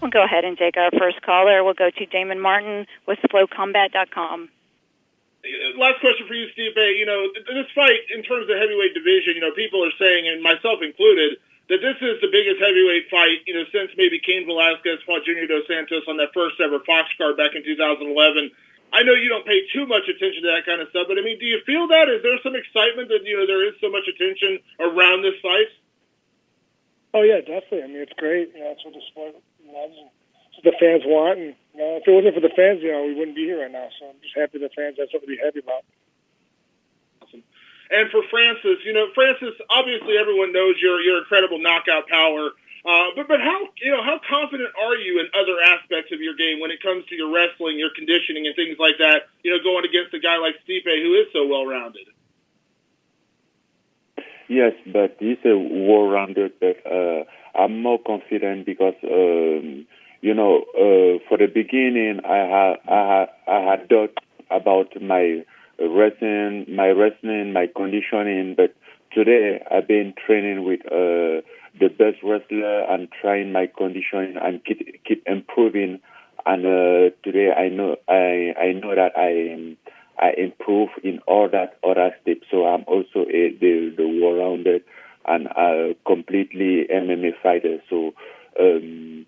We'll go ahead and take our first caller. We'll go to Damon Martin with FlowCombat.com. Last question for you, Stipe. This fight, in terms of the heavyweight division, people are saying, and myself included, that this is the biggest heavyweight fight, since maybe Cain Velasquez fought Junior Dos Santos on that first ever Fox card back in 2011. I know you don't pay too much attention to that kind of stuff, but, do you feel that? Is there some excitement that, there is so much attention around this fight? Oh, yeah, definitely. It's great. That's what the sport loves. It's what the fans want. And if it wasn't for the fans, we wouldn't be here right now. So I'm just happy the fans have something to be happy about. Awesome. And for Francis, Francis, obviously everyone knows your incredible knockout power. But how confident are you in other aspects of your game when it comes to your wrestling, your conditioning, and things like that? Going against a guy like Stipe, who is so well-rounded. Yes, but he's a well-rounded. But I'm more confident because for the beginning, I had doubt about my wrestling, my conditioning, but today I've been training with the best wrestler and trying my conditioning and keep improving. And today I know that I improve in all that other steps. So I'm also the well-rounded and completely MMA fighter. So I'm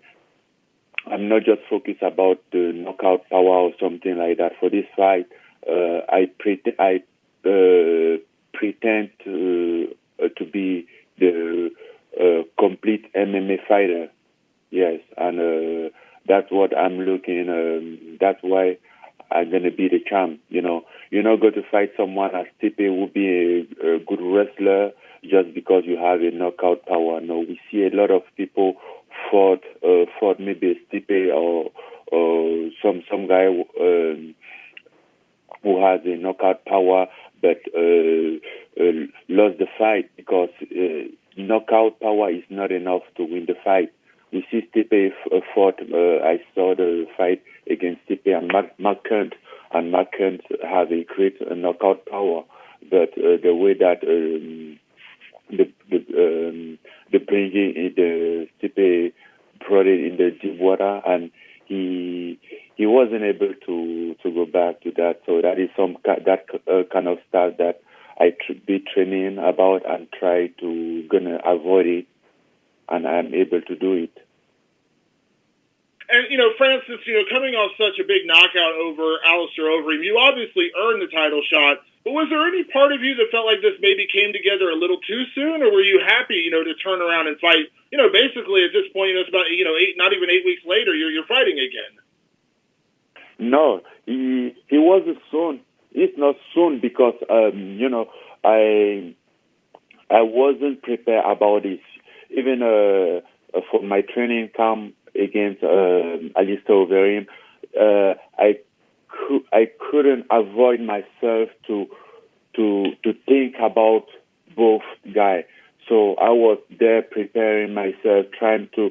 not just focused about the knockout power or something like that. For this fight, I pretend to be the complete MMA fighter. Yes, and that's what I'm looking. That's why I'm gonna be the champ. You're not going to fight someone as Stipe who be a good wrestler just because you have a knockout power. No, we see a lot of people fought maybe a Stipe or some guy who has a knockout power but lost the fight because knockout power is not enough to win the fight. We see Stipe fought. I saw the fight against Stipe and Mark Kent, and Mark Kent has a great knockout power. But the way that the Stipe brought it in the deep water, and he wasn't able to go back to that. So that is kind of stuff that I be training about and try to gonna avoid it, and I'm able to do it. And, Francis, coming off such a big knockout over Alistair Overeem, you obviously earned the title shot, but was there any part of you that felt like this maybe came together a little too soon, or were you happy, to turn around and fight? Basically at this point, it's about, not even 8 weeks later, you're fighting again. No, he wasn't soon. It's not soon because, I wasn't prepared about this. Even for my training camp against Alistair Overeem, I couldn't avoid myself to think about both guys. So I was there preparing myself, trying to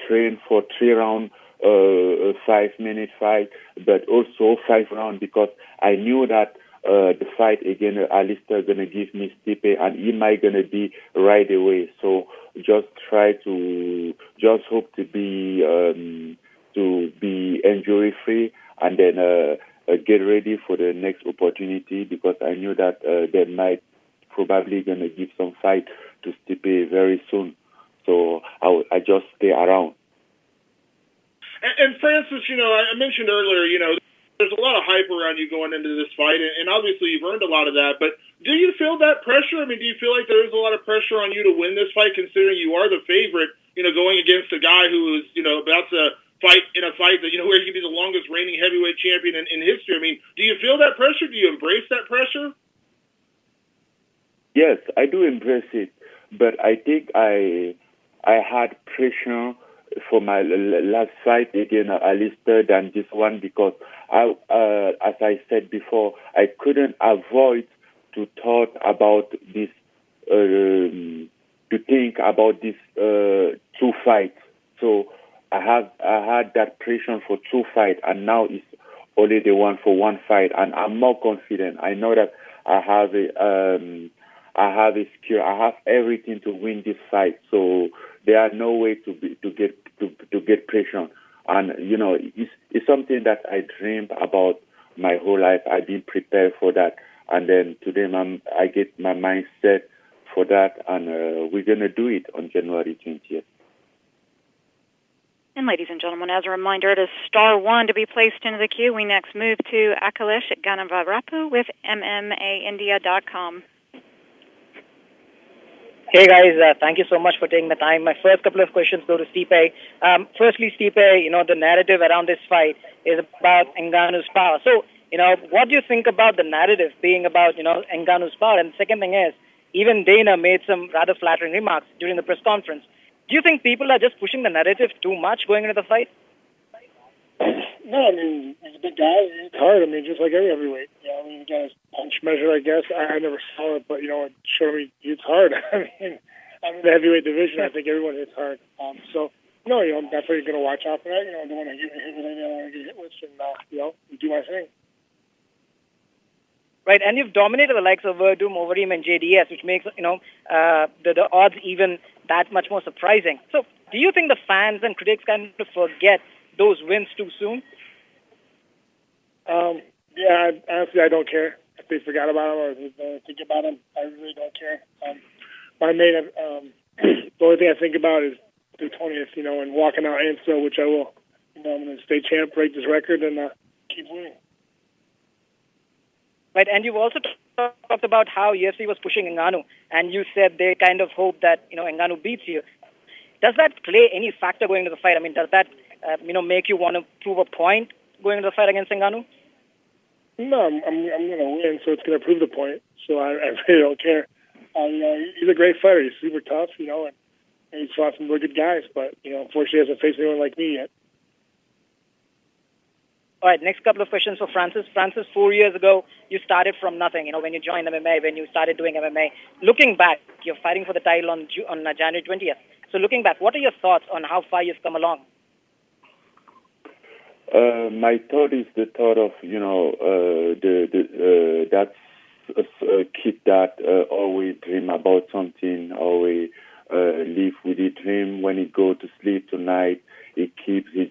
train for 3-round, 5-minute fight, but also 5 rounds because I knew that the fight against Alistair gonna give me Stipe, and he might gonna be right away. So just hope to be injury free, and then get ready for the next opportunity because I knew that they might probably gonna give some fight to Stipe very soon. So I just stay around. And Francis, I mentioned earlier, there's a lot of hype around you going into this fight, and obviously you've earned a lot of that, but do you feel that pressure? Do you feel like there is a lot of pressure on you to win this fight, considering you are the favorite, going against a guy who is, about to fight in a fight that, where he could be the longest reigning heavyweight champion in history? Do you feel that pressure? Do you embrace that pressure? Yes, I do embrace it, but I think I had pressure for my last fight against Alistair than this one because as I said before, I couldn't avoid to thought about this, to think about this 2 fights. So I had that pressure for 2 fights, and now it's only the one for 1 fight, and I'm more confident. I know that I have a skill. I have everything to win this fight. So there are no way to get to get pressure. And it's something that I dreamed about my whole life. I've been prepared for that, and then today I get my mind set for that, and we're gonna do it on January 20th. And ladies and gentlemen, as a reminder, it is *1 to be placed into the queue. We next move to Akhilesh Ganavarapu with MMAindia.com. Hey guys, thank you so much for taking the time. My first couple of questions go to Stipe. Firstly, Stipe, the narrative around this fight is about Ngannou's power. So, what do you think about the narrative being about, Ngannou's power? And the second thing is, even Dana made some rather flattering remarks during the press conference. Do you think people are just pushing the narrative too much going into the fight? No, I mean, he's a big guy. It's hard. I mean, just like every heavyweight. He got his punch measure, I guess. I never saw it, but, it showed me it's hard. I mean, I'm in the heavyweight division. I think everyone hits hard. So, I'm definitely going to watch out for that. I don't want to get hit with anything I don't want to get hit with and, do my thing. Right, and you've dominated the likes of Verdum, Overeem, and JDS, which makes, the odds even that much more surprising. So, do you think the fans and critics kind of forget those wins too soon? Yeah, honestly, I don't care if they forgot about them or if they think about them. I really don't care. My main, the only thing I think about is the 20th, and walking out ANSO, which I will. I'm going to stay champ, break this record, and keep winning. Right, and you've also talked about how UFC was pushing Ngannou, and you said they kind of hope that, Ngannou beats you. Does that play any factor going into the fight? I mean, does that, make you want to prove a point going into the fight against Ngannou? No, I'm going to win, so it's going to prove the point. So I really don't care. He's a great fighter. He's super tough, and he's fought some really good guys, but, unfortunately, he hasn't faced anyone like me yet. All right, next couple of questions for Francis. Francis, 4 years ago, you started from nothing, when you joined MMA, when you started doing MMA. Looking back, you're fighting for the title on January 20th. So looking back, what are your thoughts on how far you've come along? My thought is the thought of, that's a kid that always dream about something, always live with his dream. When he go to sleep tonight, he keeps his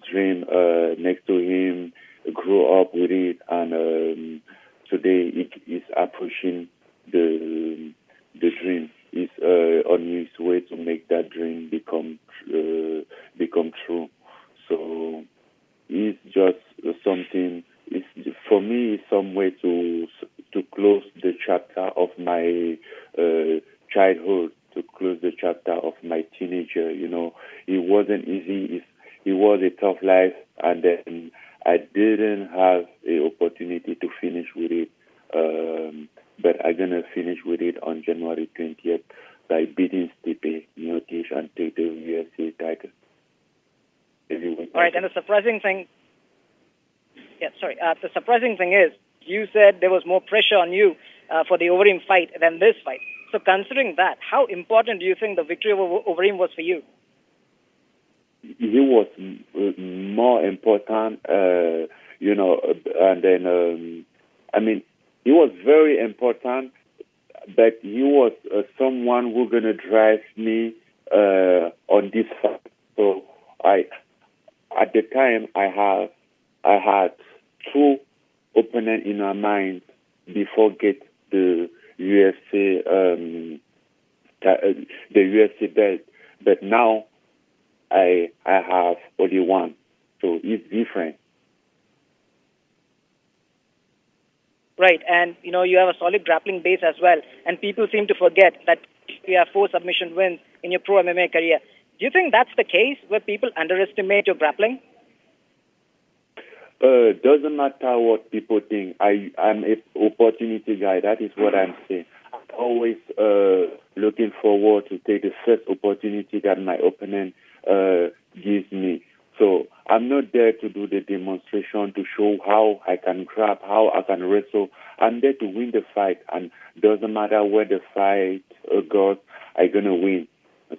dream next to him, grow up with it, and today he is approaching the dream. He's on his way to make that dream become true. So it's just something. For me, it's some way to close the chapter of my childhood, to close the chapter of my teenager. It wasn't easy. It was a tough life, and then I didn't have the opportunity to finish with it. But I'm gonna finish with it on January 20th by beating Stipe Miocic and take the UFC title. All right, and the surprising thing, the surprising thing is, you said there was more pressure on you for the Overeem fight than this fight. So considering that, how important do you think the victory over Overeem was for you? He was more important, and then, he was very important, but he was someone who's going to drive me on this fight. So at the time, I had two opponents in my mind before get the UFC belt, but now I have only one, so it's different. Right, and you have a solid grappling base as well, and people seem to forget that you have 4 submission wins in your pro MMA career. Do you think that's the case, where people underestimate your grappling? Doesn't matter what people think. I'm an opportunity guy. That is what I'm saying. I'm always looking forward to take the first opportunity that my opponent gives me. So I'm not there to do the demonstration to show how I can grab, how I can wrestle. I'm there to win the fight, and doesn't matter where the fight goes, I'm gonna win.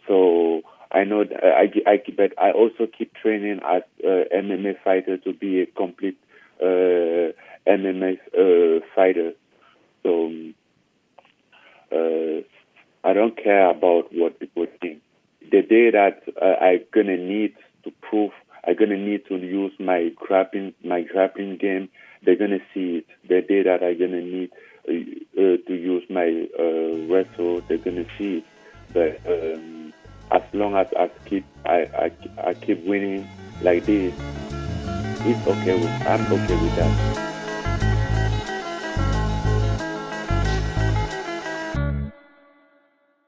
So I know but I also keep training as MMA fighter to be a complete MMA fighter. So I don't care about what people think. The day that I'm gonna need improve. I'm gonna need to use my grappling game. They're gonna see it. The day that I'm gonna need to use my wrestle, they're gonna see it. But as long as I keep winning like this, I'm okay with that.